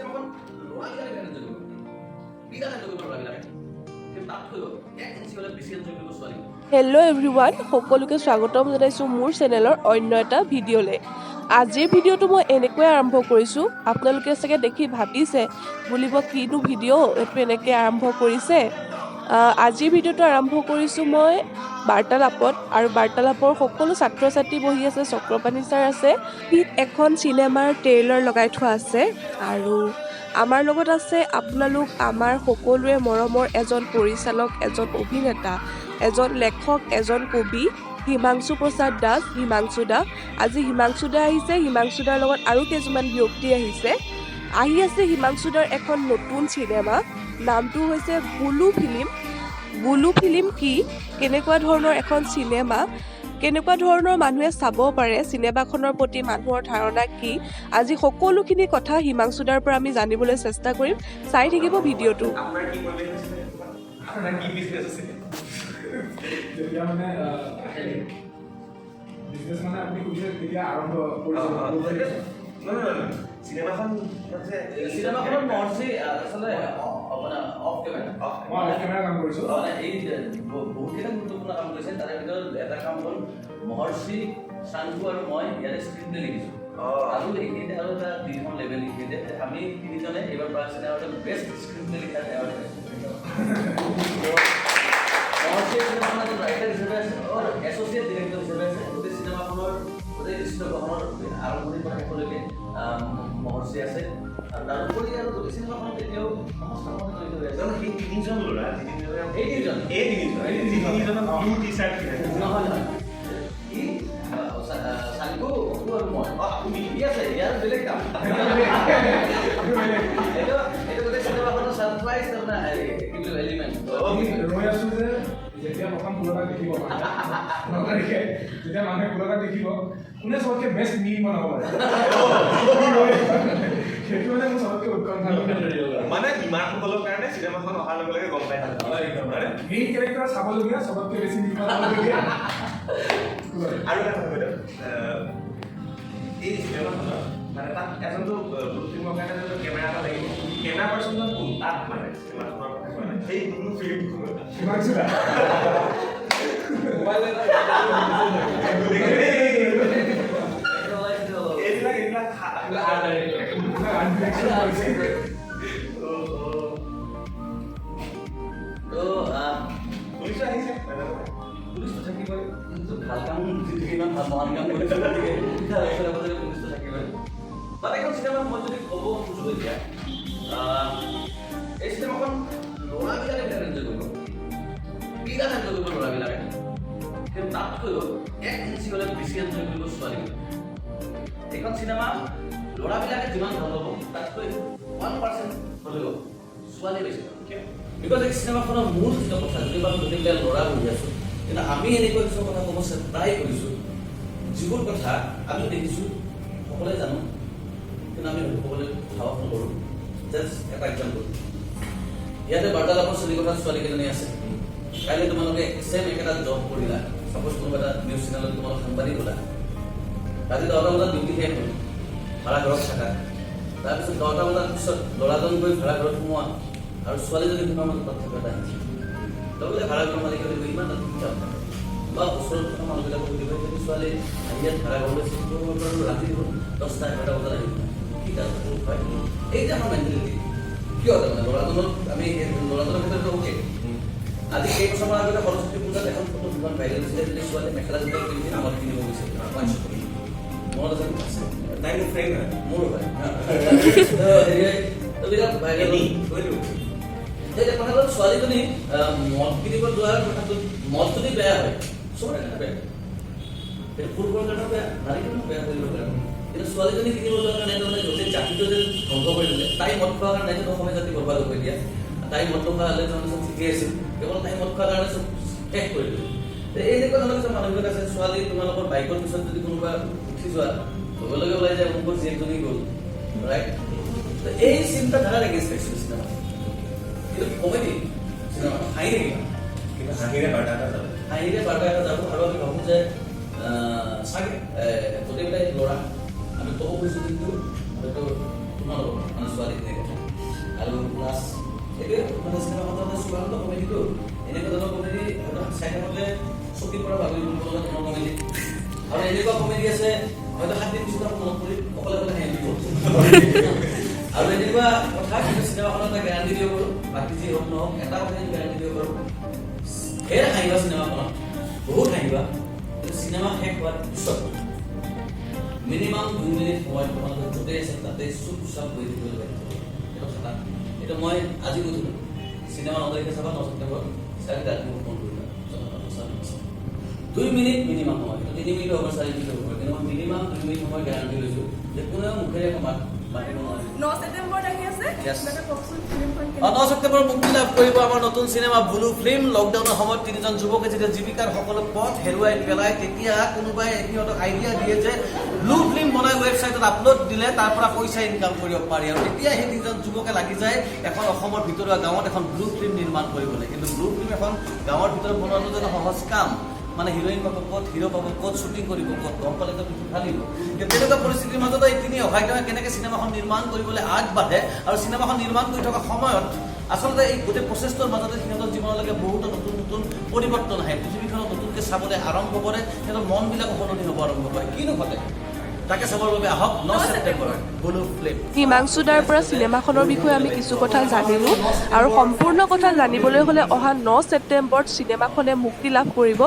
চিনেমাখন ল'ৰাবিলাকে এনজয় কৰিব বিৰাট এনজয় কৰিব ল'ৰাবিলাকে কিন্তু তাত থৈ গ'ল 1 ইঞ্চি হ'লে বেছি এনজয় কৰিব ছোৱালী। হেল্ল' এভৰিৱান, সকলোকে স্বাগতম জনাইছোঁ মোৰ চেনেলৰ অন্য এটা ভিডিঅ'লৈ। আজিৰ ভিডিঅ'টো মই এনেকৈ আৰম্ভ কৰিছোঁ, আপোনালোকে চাগে দেখি ভাবিছে বুলিব কিনো ভিডিঅ' এইটো এনেকৈ আৰম্ভ কৰিছে। আজিৰ ভিডিঅ'টো আৰম্ভ কৰিছোঁ মই বাৰ্তালাপত, আৰু বাৰ্তালাপৰ সকলো ছাত্ৰ ছাত্ৰী বহি আছে, চক্ৰপাণি ছাৰ আছে। এখন চিনেমাৰ ট্ৰেইলাৰ লগাই থোৱা আছে, আৰু আমাৰ লগত আছে আপোনালোক আমাৰ সকলোৰে মৰমৰ এজন পৰিচালক, এজন অভিনেতা, এজন লেখক, এজন কবি, হিমাংশু প্ৰসাদ দাস, হিমাংশু দা। আজি হিমাংশু দা আহিছে, হিমাংশু দাৰ লগত আৰু কেইজনমান ব্যক্তি আহি আছে হিমাংশু দাৰ এখন নতুন চিনেমা, নামটো হৈছে বুলু ফিল্ম। বুলু ফিল্ম কি, কেনেকুৱা ধৰণৰ এখন চিনেমা, কেনেকুৱা ধৰণৰ মানুহে চাব পাৰে, চিনেমাখনৰ প্ৰতি মানুহৰ ধাৰণা কি, আজি সকলোখিনি কথা হিমাংশু দাৰ পৰা আমি জানিবলৈ চেষ্টা কৰিম। চাই থাকিব ভিডিঅ'টো। আপোনাৰ কি পৰিৱেশ আছে, আপোনাৰ কি বিজনেছ আছে? যেতিয়া মানে বিজনেছ মানে আপুনি সুধিছে তেতিয়া আৰম্ভ কৰিছে। চিনেমাখন চিনেমাখনত মহৰ্ষি আচলতে মানে অফ কেমেৰা কাম কৰিছোঁ। মানে এই বহুতকেইটা গুৰুত্বপূৰ্ণ কাম কৰিছে, তাৰে ভিতৰত এটা কাম হ'ল মহৰ্ষি, শান্তু আৰু মই ইয়াৰে স্ক্ৰিপ্ট লিখিছোঁ। আৰু এইখিনিতে আৰু এটা দুইখন লেভেল লিখিছে, আমি তিনিজনে এইবাৰ প্ৰাগ চিনেমাৰ বেষ্ট স্ক্ৰিপ্ট লিখা এৱাৰ্ড পাইছোঁ। মহৰ্ষি চিনেমাখন এজন ৰাইটাৰ হিচাপে আছে আৰু এছ'চিয়েট ডিৰেক্টৰ হিচাপে আছে। গোটেই চিনেমাখনৰ গোটেই দৃশ্যগ্ৰহণৰ আৰম্ভণিৰ পৰা শেষলৈকে মহৰ্ষি আছে। আৰু তাৰোপৰি আৰু গোটেই চিনেমাখনত এতিয়াও সমস্ত কামতে জড়িত হৈ আছে। সেই তিনিজন ল'ৰা এই তিনিজনৰ ব্লু টি চাৰ্ট নহয় ই চালিকো অকু আৰু মই আপুনি আছে ইয়াৰ বেলেগ কাম। এইটো গোটেই চিনেমাখনৰ ছাৰপ্ৰাইজ আপোনাৰ হেৰি কি বুলি এলিমেণ্ট ৰৈ আছোঁ যে যেতিয়া প্ৰথম ফুলটা দেখিব, যেতিয়া মানুহে ফুলটা দেখিব কোনে চবতকৈ বেষ্ট মিল বনাব পাৰে, সেইটো মানে মোৰ চবতকৈ উৎকণ্ঠা। মানে ইমানসকলৰ কাৰণে চিনেমাখন অহাৰ লগে লগে গম পাই মেইন কেৰেক্টাৰ চাবলগীয়া, চবতকৈ বেছি মিল বনাবলগীয়া। আৰু এটা কথা বাইদেউ, এই চিনেমাখনত মানে তাত এজনটো ব্লু ফিল্মৰ কাৰণে এজন কেমেৰা এটা লাগিব, কেমেৰা পাৰ্চনজন কোন তাত মানে চিনেমাখনৰ মানে সেই ব্লু ফিল্মখন হিমাংশু দা। এইবিলাক পুলিচ আহিছে, পুলিচটো থাকিবই, কিন্তু ভাল কাম ইমান ভাল মহান কাম কৰিছে গতিকে পুলিচটো থাকিবই। মানে এখন চিনেমাত মই যদি ক'ব খোজোঁ এতিয়া, এই চিনেমাখন ল'ৰাবিলাকে বিৰাট এনজয় কৰিব, বিৰাট এনজয় কৰিব ল'ৰাবিলাকে, কিন্তু তাত থৈ গ'ল 1 ইঞ্চি হ'লে বেছি এনজয় কৰিব ছোৱালীবিলাকে। এইখন চিনেমা ল'ৰাবিলাকে যিমান ভাল পাব তাতকৈ 1% হ'লেও ছোৱালী বেছি। বিকজ এই চিনেমাখনৰ মূল যিটো কথা, যদি আমি গোটেইবিলাক ল'ৰা বহি আছোঁ, কিন্তু আমি এনেকুৱা কিছুমান কথা ক'ব ট্ৰাই কৰিছোঁ, যিবোৰ কথা আমি দেখিছোঁ সকলোৱে জানো, কিন্তু আমি ক'বলৈ সাহস নকৰোঁ। জাষ্ট এটা এক্সাম্পল, ইয়াতে বাৰ্তালাপৰ শ্ৰেণীকোঠাত ছোৱালীকেইজনী আছে। কাইলৈ তোমালোকে ছেম একেটা জব কৰিলা, ছাপ'জ কোনোবা এটা নিউজ চেনেলত তোমালোক সাংবাদিক হ'লা, ৰাতি 10টা বজাত ডিউটি শেষ হ'ল, ভাড়া ঘৰত থাকা, তাৰপিছত 10টা বজাৰ পিছত ল'ৰাজন গৈ ভাড়া ঘৰত সোমোৱা, আৰু ছোৱালীজনী তোমাৰ মাজত পাৰ্থক্য এটা আহিছে, লগতে ভাড়া ঘৰৰ মালিকে ইমান এটা শিক্ষা বা ওচৰত থকা মানুহবিলাকক সুধিব, যদি ছোৱালী আহি ইয়াত ভাড়া ঘৰলৈ চিফ্ট কৰিব পাৰোঁ, ৰাতি হ'ল 10টা 11টা বজাত আহিব, ঠিক আছে হয়। এই যে আমাৰ মেণ্টেলিটি কিয় তাৰমানে ল'ৰাজনক আমি ল'ৰাজনৰ ক্ষেত্ৰত অ'কে। আজি কেইবছৰমান আগতে সৰস্বতী পূজাত এখন ফটো যিমান ভাইৰেল হৈছিলে, যদি ছোৱালী মেখেলা চাদৰ পিন্ধি আমাক কিনিব গৈছিল, মনত আছে তাই মোৰ ফ্ৰেণ্ড হয়, মোৰো হয়। ভাইৰেল এতিয়া কথা হ'ল ছোৱালীজনী মদ কিনিব যোৱাৰ কথাটো, মদ যদি বেয়া হয় চবৰে কাৰণে বেয়া, সেইটো পুৰুষৰ কাৰণেও বেয়া, নাৰীৰ কাৰণেও বেয়া কৰিব পাৰে। কিন্তু ছোৱালীজনী কিনিব যোৱাৰ কাৰণে তাৰমানে গোটেই জাতিটো যে ধ্বংস কৰি দিলে, তাই মদ খোৱাৰ কাৰণে নাইতো অসমীয়া জাতি বৰবাদ কৰি দিয়া, তাই মদ খোৱা হ'লে তাৰমানে চব ঠিকেই আছিল, কেৱল তাই মদ খোৱাৰ কাৰণে চব শেষ কৰি দিলে। এনেকুৱা ধৰণৰ কিছুমান মানুহবিলাক আছে, ছোৱালী তোমালোকৰ বাইকৰ পিছত যদি কোনোবা উঠি যোৱা লগে লগে ওলাই যায় মোৰ জীয়েকজনী গ'ল, ৰাইট? এই চিন্তাধাৰা লাগিছে চিনেমা, কিন্তু কমেডি চিনেমা হাঁহি থাকিবা, কিন্তু হাঁহিৰে বাৰ্তা এটা যাব, হাঁহিৰে বাৰ্তা এটা যাব। আৰু আমি ভাবোঁ যে চাগে গোটেইবিলাক ল'ৰা আমি ক'ব খুজিছোঁ, কিন্তু হয়তো তোমালোকৰ মানে ছোৱালীখিনিৰ কথা আৰু প্লাছ এইটোৱে মানে চিনেমাখনৰ চূড়ান্ত কমেডিটো এনেকুৱা ধৰণৰ কমেডি হয়তো চাই থাকোঁতে চকীৰ পৰা ভাবি ল'ব লগা ধৰণৰ কমেডি আৰু এনেকুৱা কমেডি আছে হয়তো 7 দিন পিছত মনত পৰি অকলে অকলে হাঁহি দিব আৰু এনেকুৱা কথা কিন্তু চিনেমাখনত এটা গেৰাণ্টি দিব পাৰোঁ বাকী যি হওক নহওক এটা কথা গেৰাণ্টি দিব পাৰোঁ ধেৰ হাঁহিবা চিনেমাখনত বহুত হাঁহিবা কিন্তু চিনেমা শেষ হোৱাৰ পিছত মিনিমাম 2 মিনিট সময় তোমালোকে য'তেই আছে তাতে চুপচাপ বহি থাকিব লাগে এইটো কথা এইটো মই আজি কৈছিলোঁ চিনেমা 9 তাৰিখে চাবা 9 ছেপ্টেম্বৰ চাৰি তাৰিখে মোক ফোন কৰিবা 2 মিনিট মিনিমাম সময় 3 মিনিট হ'ব 4 মিনিট হ'ব কিন্তু মই মিনিমাম 2 মিনিট সময় গেৰাণ্টি লৈছোঁ যে কোনেও মুখেৰে মাতিব নোৱাৰে 9 ছেপ্টেম্বৰত আহি আছে Yes. মানে কওকচোন ফিল্মখন 9 ছেপ্টেম্বৰ মুক্তি লাভ কৰিব আমাৰ নতুন চিনেমা ব্লু ফিল্ম লকডাউনৰ সময়ত তিনিজন যুৱকে যেতিয়া জীৱিকাৰ সকলো পথ হেৰুৱাই পেলায় তেতিয়া কোনোবাই সিহঁতক আইডিয়া দিয়ে যে ব্লু ফিল্ম বনাই ৱেবছাইটত আপলোড দিলে তাৰ পৰা পইচা ইনকাম কৰিব পাৰি আৰু তেতিয়া সেই তিনিজন যুৱকে লাগি যায় এখন অসমৰ ভিতৰুৱা গাঁৱত এখন ব্লু ফিল্ম নিৰ্মাণ কৰিবলৈ কিন্তু ব্লু ফিল্ম এখন গাঁৱৰ ভিতৰত বনোৱাটো যেন সহজ কাম মানে হিৰোইন পাব ক'ত হিৰো পাব ক'ত শ্বুটিং কৰিব ক'ত গম পালে তো কিছু ফালিব কিন্তু তেনেকুৱা পৰিস্থিতিৰ মাজত এই তিনি অভাগ্যই কেনেকৈ চিনেমাখন নিৰ্মাণ কৰিবলৈ আগবাঢ়ে আৰু চিনেমাখন নিৰ্মাণ কৰি থকা সময়ত আচলতে এই গোটেই প্ৰচেছটোৰ মাজতে সিহঁতৰ জীৱনলৈকে বহুতো নতুন নতুন পৰিৱৰ্তন আহে পৃথিৱীখনত নতুনকৈ চাবলৈ আৰম্ভ কৰে সিহঁতৰ মনবিলাকো সলনি হ'ব আৰম্ভ কৰে কিনো ঘটে তাকে চাবৰ বাবে আহক 9 ছেপ্টেম্বৰত ব্লু ফিল্ম হিমাংশু দাৰ পৰা চিনেমাখনৰ বিষয়ে আমি কিছু কথা জানিলোঁ আৰু সম্পূৰ্ণ কথা জানিবলৈ হ'লে অহা 9 ছেপ্টেম্বৰত চিনেমাখনে মুক্তি লাভ কৰিব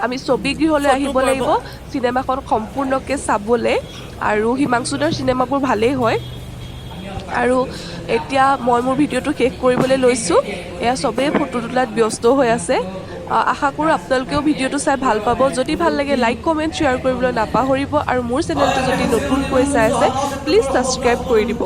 আমি ছবিগৃহলৈ আহিব লাগিব চিনেমাখন সম্পূৰ্ণকৈ চাবলৈ আৰু হিমাংশু দাৰ চিনেমাবোৰ ভালেই হয় আৰু এতিয়া মই মোৰ ভিডিঅ'টো শেষ কৰিবলৈ লৈছোঁ এয়া চবেই ফটো তোলাত ব্যস্ত হৈ আছে আশা কৰোঁ আপোনালোকেও ভিডিঅ'টো চাই ভাল পাব যদি ভাল লাগে লাইক কমেণ্ট শ্বেয়াৰ কৰিবলৈ নাপাহৰিব আৰু মোৰ চেনেলটো যদি নতুনকৈ চাই আছে প্লিজ ছাবস্ক্ৰাইব কৰি দিব